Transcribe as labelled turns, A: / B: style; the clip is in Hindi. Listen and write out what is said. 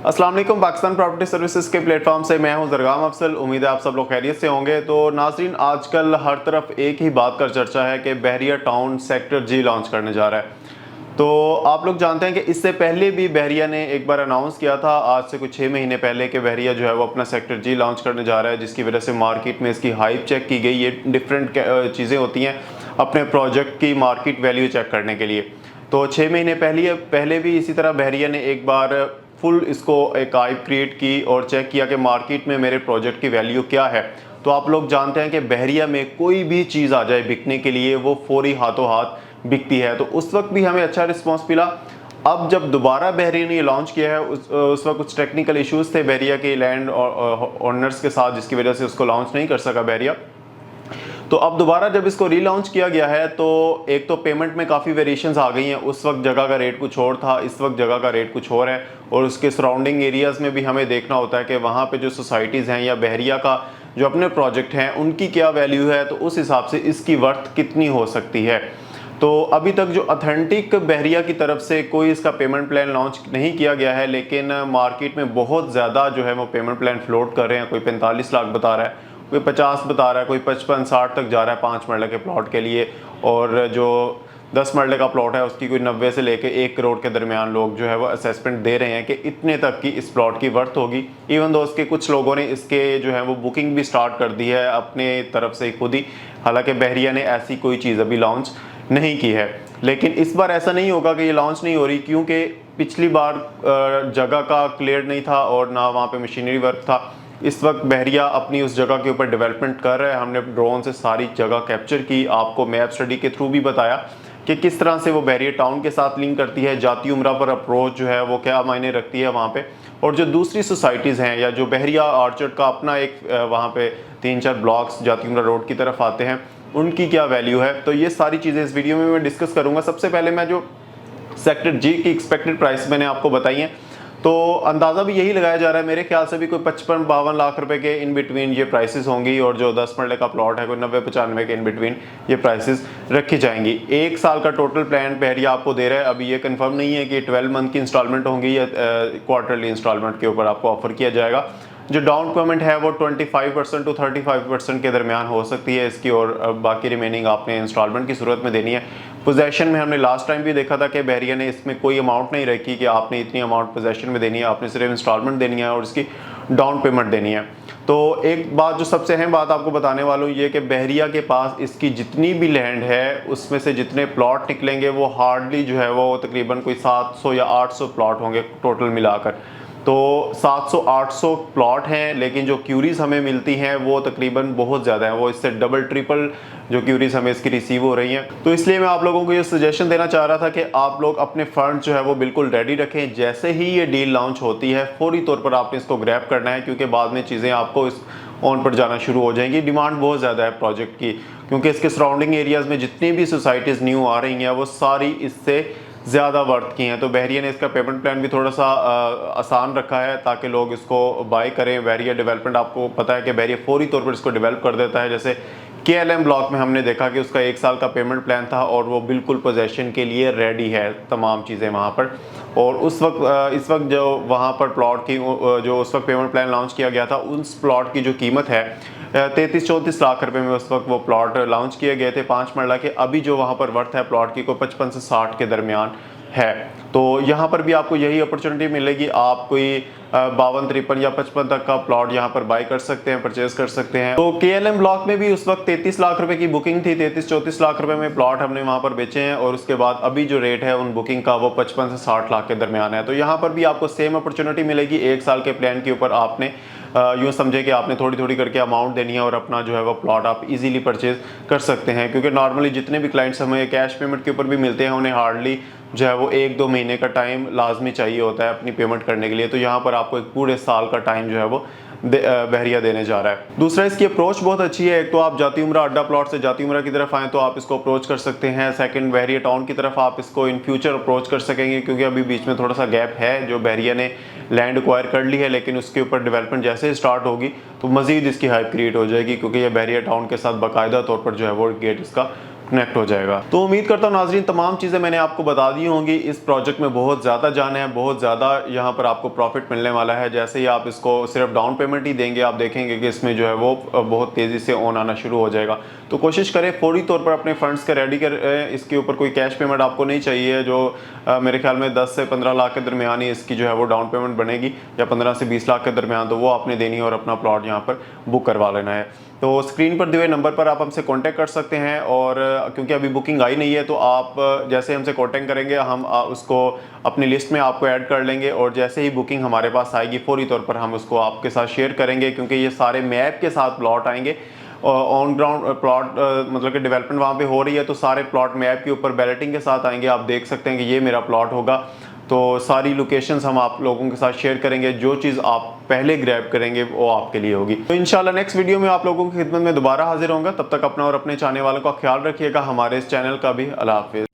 A: अस्सलाम वालेकुम। पाकिस्तान प्रॉपर्टी सर्विसेज के प्लेटफॉर्म से मैं हूं ज़रगाम अफसल। उम्मीद है आप सब लोग खैरियत से होंगे। तो नाज़रीन, आजकल हर तरफ एक ही बात का चर्चा है कि बहरिया टाउन सेक्टर जी लॉन्च करने जा रहा है। तो आप लोग जानते हैं कि इससे पहले भी बहरिया ने एक बार अनाउंस किया था, आज से कुछ 6 महीने पहले, कि बहरिया जो है वो अपना सेक्टर जी लॉन्च करने जा रहा है, जिसकी वजह से मार्केट में इसकी हाइप चेक की गई। ये डिफरेंट चीज़ें होती हैं अपने प्रोजेक्ट की मार्केट वैल्यू चेक करने के लिए। तो 6 महीने पहले भी इसी तरह बहरिया ने एक बार फुल इसको एक हाइप क्रिएट की और चेक किया कि मार्केट में मेरे प्रोजेक्ट की वैल्यू क्या है। तो आप लोग जानते हैं कि बहरिया में कोई भी चीज़ आ जाए बिकने के लिए वो फौरी हाथों हाथ बिकती है। तो उस वक्त भी हमें अच्छा रिस्पॉन्स मिला। अब जब दोबारा बहरिया ने ये लॉन्च किया है, उस वक्त कुछ टेक्निकल इश्यूज थे बहरिया के लैंड ओनर्स के साथ, जिसकी वजह से उसको लॉन्च नहीं कर सका बहरिया। तो अब दोबारा जब इसको रीलॉन्च किया गया है तो एक तो पेमेंट में काफ़ी वेरिएशंस आ गई हैं। उस वक्त जगह का रेट कुछ और था, इस वक्त जगह का रेट कुछ और है। और उसके सराउंडिंग एरियाज़ में भी हमें देखना होता है कि वहाँ पे जो सोसाइटीज़ हैं या बहरिया का जो अपने प्रोजेक्ट हैं उनकी क्या वैल्यू है, तो उस हिसाब से इसकी वर्थ कितनी हो सकती है। तो अभी तक जो ऑथेंटिक बहरिया की तरफ से कोई इसका पेमेंट प्लान लॉन्च नहीं किया गया है, लेकिन मार्केट में बहुत ज़्यादा जो है वो पेमेंट प्लान फ्लोट कर रहे हैं। कोई 45 लाख बता रहा है, कोई 50 बता रहा है, कोई 55-60 तक जा रहा है 5 मरले के प्लॉट के लिए। और जो 10 मरले का प्लॉट है उसकी कोई 90 से लेके 1 करोड़ के दरमियान लोग जो है वो असेसमेंट दे रहे हैं कि इतने तक की इस प्लॉट की वर्थ होगी। इवन दो उसके कुछ लोगों ने इसके जो है वो बुकिंग भी स्टार्ट कर दी है अपने तरफ से खुद ही। हालांकि बहरिया ने ऐसी कोई चीज़ अभी लॉन्च नहीं की है, लेकिन इस बार ऐसा नहीं होगा कि ये लॉन्च नहीं हो रही, क्योंकि पिछली बार जगह का क्लियर नहीं था और ना वहाँ पे मशीनरी वर्क था। इस वक्त बहरिया अपनी उस जगह के ऊपर डेवलपमेंट कर रहा है। हमने ड्रोन से सारी जगह कैप्चर की, आपको मैप स्टडी के थ्रू भी बताया कि किस तरह से वो बहरिया टाउन के साथ लिंक करती है। जाती उम्रा पर अप्रोच जो है वो क्या मायने रखती है वहाँ पे, और जो दूसरी सोसाइटीज़ हैं या जो बहरिया आर्चर्ड का अपना एक वहाँ पे 3-4 ब्लॉक्स जाती उम्रा रोड की तरफ आते हैं, उनकी क्या वैल्यू है। तो ये सारी चीज़ें इस वीडियो में मैं डिस्कस करूँगा। सबसे पहले मैं जो सेक्टर जी की एक्सपेक्टेड प्राइस मैंने आपको बताई है, तो अंदाज़ा भी यही लगाया जा रहा है। मेरे ख्याल से भी कोई 55-52 लाख रुपए के इन बिटवीन ये प्राइसेस होंगी, और जो 10 मरले का प्लॉट है कोई 90-95 के इन बिटवीन ये प्राइसेस रखी जाएंगी। 1 साल का टोटल प्लान बहरिया आपको दे रहा है। अभी ये कंफर्म नहीं है कि 12 मंथ की इंस्टॉलमेंट होंगी या क्वार्टरली इंस्टॉलमेंट के ऊपर आपको ऑफर किया जाएगा। जो डाउन पेमेंट है वो 25% टू 35% के दरमियान हो सकती है इसकी, और बाकी रिमेनिंग आपने इंस्टॉलमेंट की सूरत में देनी है। पोजेशन में हमने लास्ट टाइम भी देखा था कि बहरिया ने इसमें कोई अमाउंट नहीं रखी कि आपने इतनी अमाउंट पोजेशन में देनी है, आपने सिर्फ इंस्टॉलमेंट देनी है और इसकी डाउन पेमेंट देनी है। तो एक बात जो सबसे अहम बात आपको बताने वाला हूँ ये कि बहरिया के पास इसकी जितनी भी लैंड है उसमें से जितने प्लॉट निकलेंगे वो हार्डली जो है वो तकरीबन कोई 700 या 800 प्लॉट होंगे टोटल मिलाकर। तो 700-800 प्लॉट हैं, लेकिन जो क्यूरीज हमें मिलती हैं वो तकरीबन बहुत ज़्यादा है, वो इससे डबल ट्रिपल जो क्यूरीज हमें इसकी रिसीव हो रही हैं। तो इसलिए मैं आप लोगों को ये सजेशन देना चाह रहा था कि आप लोग अपने फंड जो है वो बिल्कुल रेडी रखें। जैसे ही ये डील लॉन्च होती है फौरी तौर पर आपने इसको ग्रैब करना है, क्योंकि बाद में चीज़ें आपको इस ऑन पर जाना शुरू हो जाएंगी। डिमांड बहुत ज़्यादा है प्रोजेक्ट की, क्योंकि इसके सराउंडिंग एरियाज़ में जितनी भी सोसाइटीज़ न्यू आ रही हैं वो सारी इससे ज़्यादा वर्थ की हैं। तो बहरिया ने इसका पेमेंट प्लान भी थोड़ा सा आसान रखा है ताकि लोग इसको बाय करें। बहरिया डेवलपमेंट, आपको पता है कि बहरिया फौरी तौर पर इसको डेवलप कर देता है। जैसे KLM ब्लॉक में हमने देखा कि उसका 1 साल का पेमेंट प्लान था और वो बिल्कुल पोजेशन के लिए रेडी है तमाम चीज़ें वहाँ पर। और उस वक्त इस वक्त जो वहाँ पर प्लॉट की जो उस वक्त पेमेंट प्लान लॉन्च किया गया था, उस प्लॉट की जो कीमत है 33-34 लाख रुपए में उस वक्त वो प्लॉट लॉन्च किए गए थे 5 मरला के। अभी जो वहाँ पर वर्थ है प्लॉट की को 55 से 60 के दरमियान है। तो यहाँ पर भी आपको यही अपॉर्चुनिटी मिलेगी। आप कोई 52-53 या 55 तक का प्लॉट यहाँ पर बाय कर सकते हैं, परचेज कर सकते हैं। तो KLM ब्लॉक में भी उस वक्त 33 लाख रुपए की बुकिंग थी, 33-34 लाख रुपए में प्लॉट हमने वहाँ पर बेचे हैं, और उसके बाद अभी जो रेट है उन बुकिंग का वो 55 से 60 लाख के दरमियान है। तो यहाँ पर भी आपको सेम अपॉर्चुनिटी मिलेगी। 1 साल के प्लान के ऊपर आपने यूँ समझे कि आपने थोड़ी थोड़ी करके अमाउंट देनी है और अपना जो है वो प्लॉट आप इजीली परचेज कर सकते हैं। क्योंकि नॉर्मली जितने भी क्लाइंट्स हमें कैश पेमेंट के ऊपर भी मिलते हैं उन्हें हार्डली जो है वो 1-2 महीने का टाइम लाजमी चाहिए होता है अपनी पेमेंट करने के लिए। तो यहाँ पर आपको एक पूरे साल का टाइम जो है वो बहरिया देने जा रहा है। दूसरा, इसकी अप्रोच बहुत अच्छी है। एक तो आप जाती उम्रा अड्डा प्लॉट से जाती उम्रा की तरफ आएँ तो आप इसको अप्रोच कर सकते हैं। सेकंड, बहरिया टाउन की तरफ आप इसको इन फ्यूचर अप्रोच कर सकेंगे, क्योंकि अभी बीच में थोड़ा सा गैप है। जो बहरिया ने लैंड एक्वायर कर ली है, लेकिन उसके ऊपर डेवलपमेंट जैसे ही स्टार्ट होगी तो मज़ीद इसकी हाइप क्रिएट हो जाएगी, क्योंकि ये बहरिया टाउन के साथ बाकायदा तौर पर जो है वो गेट इसका कनेक्ट हो जाएगा। तो उम्मीद करता हूँ नाजरीन तमाम चीज़ें मैंने आपको बता दी होंगी। इस प्रोजेक्ट में बहुत ज़्यादा जान है, बहुत ज़्यादा यहाँ पर आपको प्रॉफिट मिलने वाला है। जैसे ही आप इसको सिर्फ डाउन पेमेंट ही देंगे, आप देखेंगे कि इसमें जो है वो बहुत तेज़ी से ऑन आना शुरू हो जाएगा। तो कोशिश करें फौरी तौर पर अपने फंड्स के रेडी करें। इसके ऊपर कोई कैश पेमेंट आपको नहीं चाहिए। जो मेरे ख्याल में 10 से 15 लाख के दरमियान ही इसकी जो है वो डाउन पेमेंट बनेगी, या 15 से 20 लाख के दरमियान, तो वो आपने देनी है और अपना प्लॉट यहाँ पर बुक करवा लेना है। तो स्क्रीन पर दिए हुए नंबर पर आप हमसे कांटेक्ट कर सकते हैं, और क्योंकि अभी बुकिंग आई नहीं है तो आप जैसे हमसे कांटेक्ट करेंगे हम उसको अपनी लिस्ट में आपको ऐड कर लेंगे, और जैसे ही बुकिंग हमारे पास आएगी फौरी तौर पर हम उसको आपके साथ शेयर करेंगे, क्योंकि ये सारे मैप के साथ प्लॉट आएंगे। ऑन ग्राउंड प्लॉट मतलब कि डेवलपमेंट वहाँ पे हो रही है, तो सारे प्लॉट मैप के ऊपर बैलेटिंग के साथ आएंगे। आप देख सकते हैं कि ये मेरा प्लॉट होगा। तो सारी लोकेशंस हम आप लोगों के साथ शेयर करेंगे। जो चीज़ आप पहले ग्रैब करेंगे वो आपके लिए होगी। तो इंशाल्लाह नेक्स्ट वीडियो में आप लोगों की खिदमत में दोबारा हाजिर होंगे। तब तक अपना और अपने चाहने वालों का ख्याल रखिएगा। हमारे इस चैनल का भी। अल्लाह हाफिज़।